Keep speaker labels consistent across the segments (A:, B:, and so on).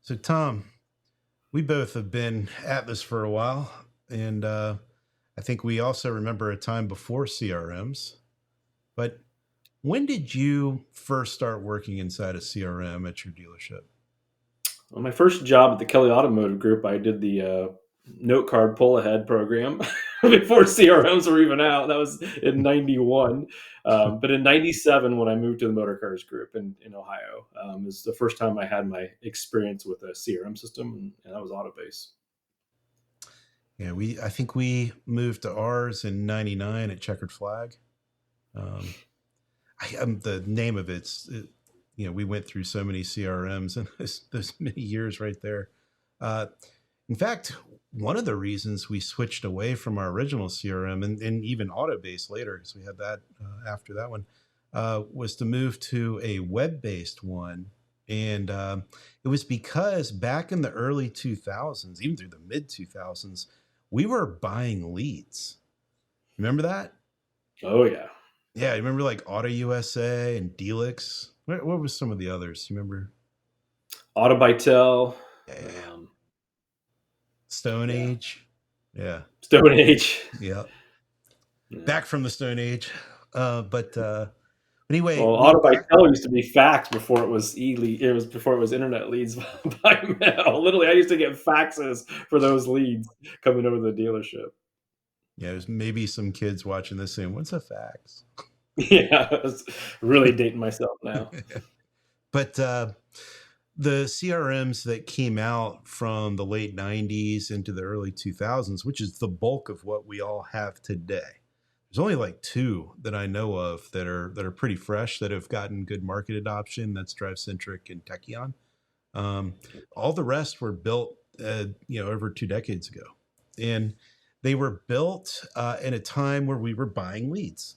A: So, Tom, we both have been at this for a while, and I think we also remember a time before CRMs. But when did you first start working inside a CRM at your dealership?
B: On my first job at the Kelly Automotive Group, I did the note card pull ahead program before CRMs were even out. That was in '91. But in '97, when I moved to the Motor Cars Group in Ohio, is the first time I had my experience with a CRM system, and that was Autobase.
A: Yeah, I think we moved to ours in '99 at Checkered Flag. Um, the name of we went through so many CRMs and those many years right there. Uh, in fact, one of the reasons we switched away from our original CRM and even Autobase later, because we had that after that one, was to move to a web based one. And it was because back in the early 2000s, even through the mid 2000s, we were buying leads. Remember that?
B: Oh yeah,
A: Yeah, you remember like Auto USA and Delix? What was some of the others? You remember?
B: Autobytel,
A: Yeah,
B: um,
A: Stone
B: yeah,
A: Age. Yeah,
B: Stone Age.
A: yeah.
B: Yeah.
A: Back from the Stone Age. But anyway,
B: Well,
A: we back.
B: Autobytel used to be fax before it was It was before it was internet leads by mail. Literally, I used to get faxes for those leads coming over to the dealership.
A: Yeah, there's maybe some kids watching this saying, "What's a fax?"
B: Yeah, I was really dating myself now.
A: But the CRMs that came out from the late '90s into the early 2000s, which is the bulk of what we all have today. There's only like two that I know of that are pretty fresh that have gotten good market adoption. That's DriveCentric and Techion. Um, all the rest were built, over 2 decades ago, and they were built in a time where we were buying leads.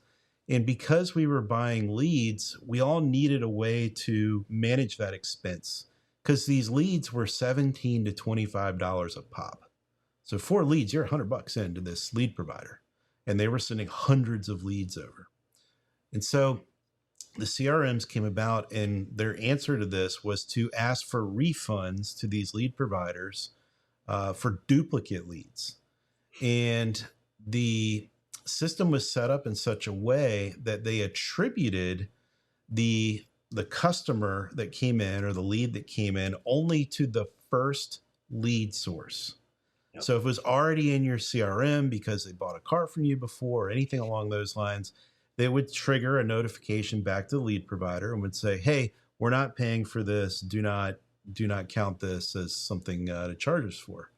A: And because we were buying leads, we all needed a way to manage that expense because these leads were $17 to $25 a pop. So four leads, you're $100 into this lead provider, and they were sending hundreds of leads over. And so the CRMs came about, and their answer to this was to ask for refunds to these lead providers for duplicate leads. And the system was set up in such a way that they attributed the the customer that came in or the lead that came in only to the first lead source.
B: Yep.
A: So if it was already in your CRM because they bought a car from you before or anything along those lines, they would trigger a notification back to the lead provider and would say, "Hey, we're not paying for this. Do not count this as something to charge us for."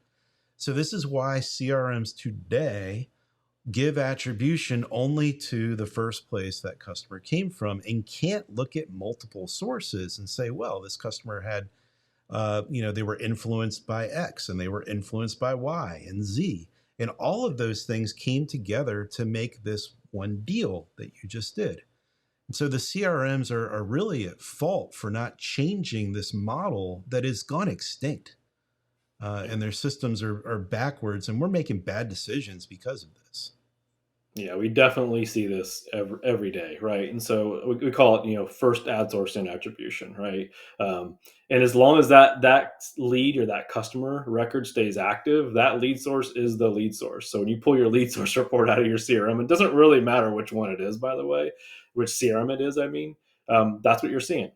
A: So this is why CRMs today give attribution only to the first place that customer came from and can't look at multiple sources and say, well, this customer had they were influenced by X and they were influenced by Y and Z. And all of those things came together to make this one deal that you just did. And so the CRMs are really at fault for not changing this model that has gone extinct. And their systems are backwards, and we're making bad decisions because of this.
B: Yeah, we definitely see this every day, right? And so we call it, first ad source in attribution, right? And as long as that lead or that customer record stays active, that lead source is the lead source. So when you pull your lead source report out of your CRM, it doesn't really matter which one it is, by the way, which CRM it is. I mean, that's what you're seeing.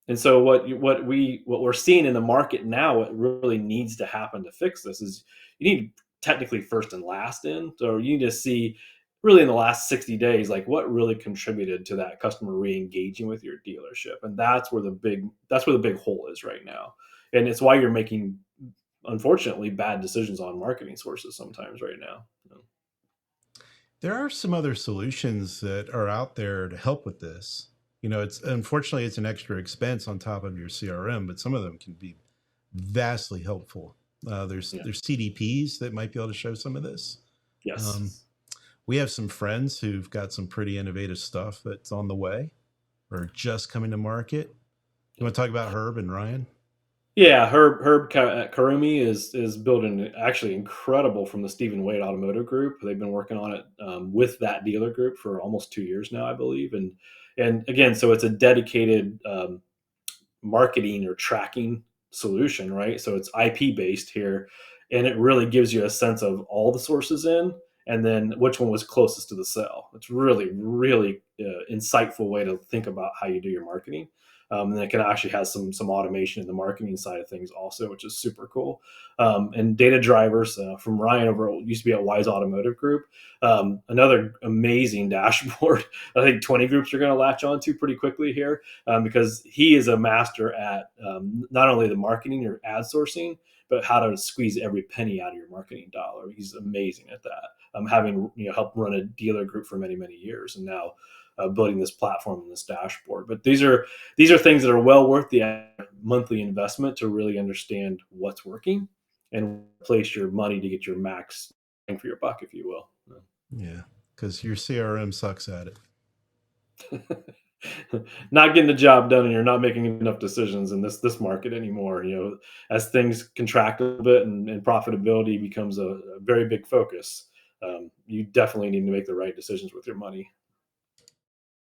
B: And so what we're seeing in the market now, what really needs to happen to fix this is you need technically first and last in. So you need to see really in the last 60 days, like what really contributed to that customer re-engaging with your dealership. And that's where the big hole is right now. And it's why you're making, unfortunately, bad decisions on marketing sources sometimes right now.
A: There are some other solutions that are out there to help with this. It's unfortunately it's an extra expense on top of your CRM, but some of them can be vastly helpful. There's
B: Yeah.
A: there's CDPs that might be able to show some of this. Um,
B: Yes.
A: we have some friends who've got some pretty innovative stuff that's on the way or just coming to market. You want to talk about Herb and Ryan?
B: Yeah, Karumi is building actually incredible from the Stephen Wade Automotive Group. They've been working on it with that dealer group for almost 2 years now, I believe. And again, so it's a dedicated marketing or tracking solution, right? So it's IP based here, and it really gives you a sense of all the sources in, and then which one was closest to the sale. It's really, really insightful way to think about how you do your marketing. And it can actually have some automation in the marketing side of things also, which is super cool. And data drivers from Ryan over used to be at Wise Automotive Group. Another amazing dashboard. I think 20 groups are going to latch on to pretty quickly here, because he is a master at not only the marketing or ad sourcing, but how to squeeze every penny out of your marketing dollar. He's amazing at that. Having helped run a dealer group for many years, and now building this platform and this dashboard. But these are things that are well worth the monthly investment to really understand what's working and place your money to get your max bang for your buck, if you will.
A: Yeah, because your CRM sucks at it.
B: Not getting the job done, and you're not making enough decisions in this market anymore. As things contract a little bit, and profitability becomes a very big focus, you definitely need to make the right decisions with your money.